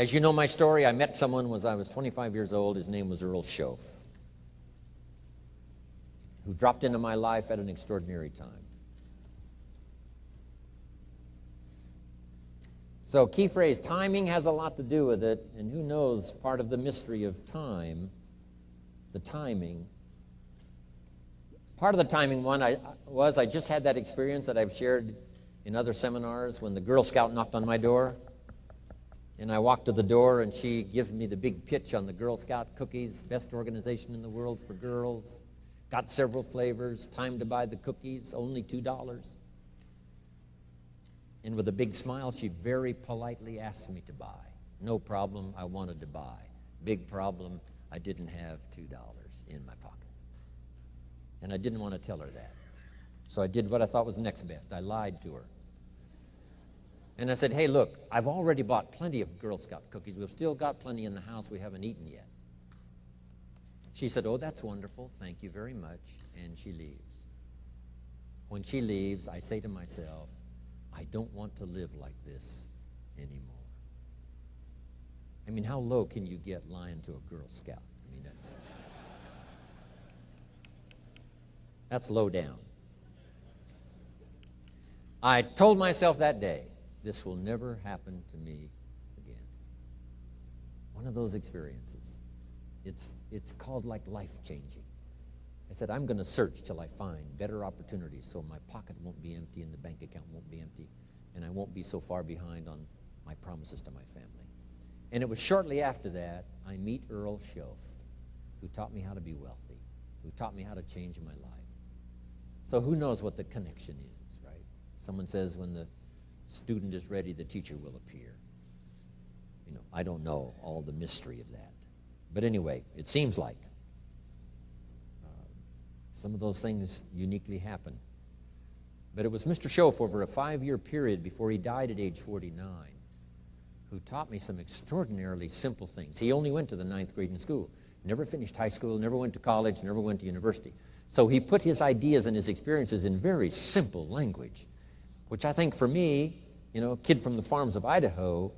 As you know my story, I met someone when I was 25 years old. His name was Earl Schoaf, who dropped into my life at an extraordinary time. So key phrase, timing has a lot to do with it, and who knows, part of the mystery of time, the timing. Part of the timing one I just had that experience that I've shared in other seminars when the Girl Scout knocked on my door, and I walked to the door and she gave me the big pitch on the Girl Scout cookies, best organization in the world for girls, got several flavors, time to buy the cookies, only $2. And with a big smile, she very politely asked me to buy. No problem, I wanted to buy. Big problem, I didn't have $2 in my pocket. And I didn't want to tell her that. So I did what I thought was next best. I lied to her. And I said, hey, look, I've already bought plenty of Girl Scout cookies. We've still got plenty in the house we haven't eaten yet. She said, oh, that's wonderful. Thank you very much. And she leaves. When she leaves, I say to myself, I don't want to live like this anymore. I mean, how low can you get lying to a Girl Scout? I mean, that's low down. I told myself that day, this will never happen to me again. One of those experiences. It's called like life-changing. I said, I'm going to search till I find better opportunities so my pocket won't be empty and the bank account won't be empty, and I won't be so far behind on my promises to my family. And it was shortly after that I meet Earl Schoaf, who taught me how to be wealthy, who taught me how to change my life. So who knows what the connection is, right? Someone says when the student is ready, the teacher will appear. You know, I don't know all the mystery of that. But anyway, it seems like some of those things uniquely happen. But it was Mr. Schoaf over a 5-year period before he died at age 49 who taught me some extraordinarily simple things. He only went to the 9th grade in school, never finished high school, never went to college, never went to university. So he put his ideas and his experiences in very simple language, which I think for me, you know, a kid from the farms of Idaho,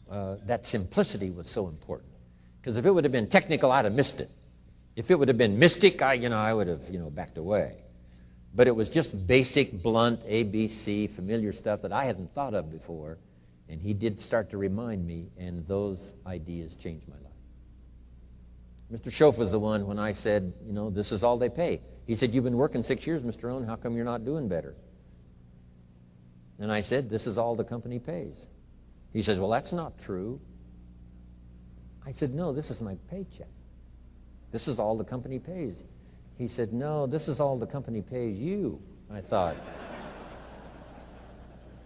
that simplicity was so important. Because if it would have been technical, I'd have missed it. If it would have been mystic, I would have, backed away. But it was just basic, blunt, ABC, familiar stuff that I hadn't thought of before. And he did start to remind me, and those ideas changed my life. Mr. Schoaf was the one when I said, this is all they pay. He said, you've been working 6 years, Mr. Rohn, how come you're not doing better? And I said, this is all the company pays. He says, well, that's not true. I said, no, this is my paycheck. This is all the company pays. He said, no, this is all the company pays you. I thought,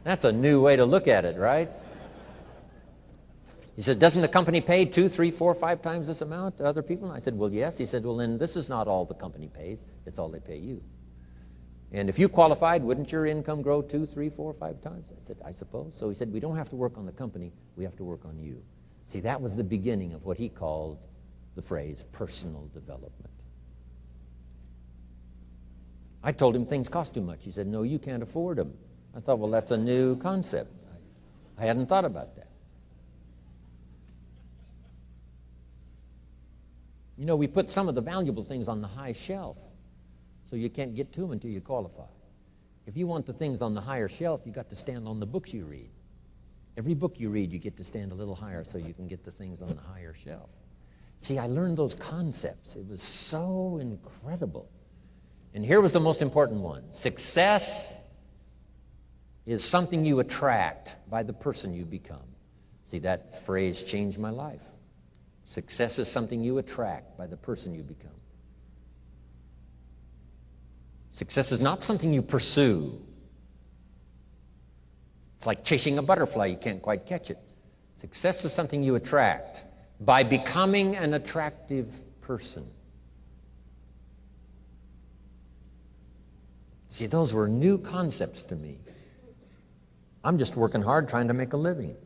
that's a new way to look at it, right? He said, doesn't the company pay 2, 3, 4, 5 times this amount to other people? And I said, well, yes. He said, well, then this is not all the company pays. It's all they pay you. And if you qualified, wouldn't your income grow 2, 3, 4, 5 times? I said, I suppose. So he said, we don't have to work on the company. We have to work on you. See, that was the beginning of what he called the phrase personal development. I told him things cost too much. He said, no, you can't afford them. I thought, well, that's a new concept. I hadn't thought about that. We put some of the valuable things on the high shelf, so you can't get to them until you qualify. If you want the things on the higher shelf, you got to stand on the books you read. Every book you read, you get to stand a little higher so you can get the things on the higher shelf. See, I learned those concepts. It was so incredible. And here was the most important one. Success is something you attract by the person you become. See, that phrase changed my life. Success is something you attract by the person you become. Success is not something you pursue. It's like chasing a butterfly. You can't quite catch it. Success is something you attract by becoming an attractive person. See, those were new concepts to me. I'm just working hard trying to make a living.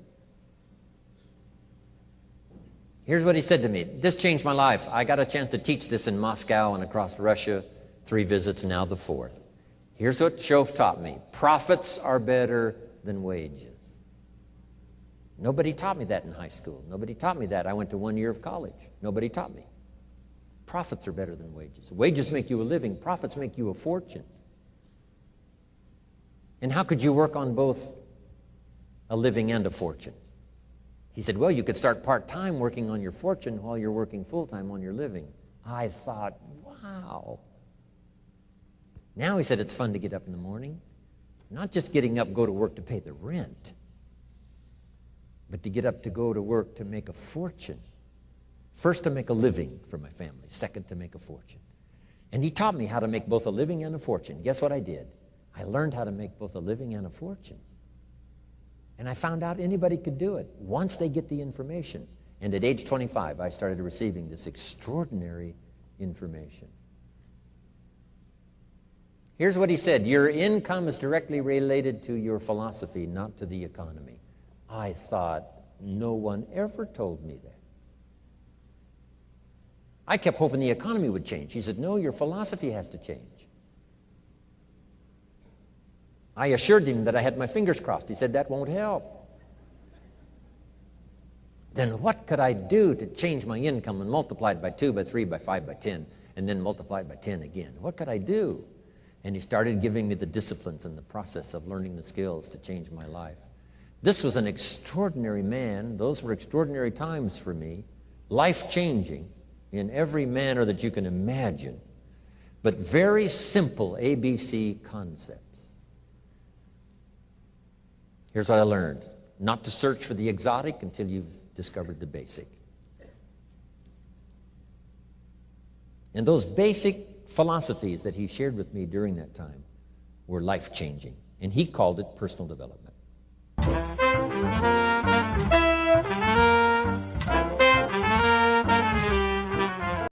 Here's what he said to me. This changed my life. I got a chance to teach this in Moscow and across Russia. 3 visits, now the 4th. Here's what Schoaf taught me. Profits are better than wages. Nobody taught me that in high school. Nobody taught me that. I went to 1 year of college. Nobody taught me. Profits are better than wages. Wages make you a living. Profits make you a fortune. And how could you work on both a living and a fortune? He said, well, you could start part-time working on your fortune while you're working full-time on your living. I thought, wow. Now, he said, it's fun to get up in the morning. Not just getting up, go to work to pay the rent, but to get up to go to work to make a fortune. First, to make a living for my family. Second, to make a fortune. And he taught me how to make both a living and a fortune. Guess what I did? I learned how to make both a living and a fortune. And I found out anybody could do it once they get the information. And at age 25, I started receiving this extraordinary information. Here's what he said: your income is directly related to your philosophy, not to the economy. I thought, no one ever told me that. I kept hoping the economy would change. He said, no, your philosophy has to change. I assured him that I had my fingers crossed. He said, that won't help. Then what could I do to change my income and multiply it by 2, by 3, by 5, by 10, and then multiply it by 10 again? What could I do? And he started giving me the disciplines and the process of learning the skills to change my life. This was an extraordinary man. Those were extraordinary times for me, life-changing in every manner that you can imagine, but very simple ABC concepts. Here's what I learned: not to search for the exotic until you've discovered the basic. And those basic philosophies that he shared with me during that time were life-changing, and he called it personal development.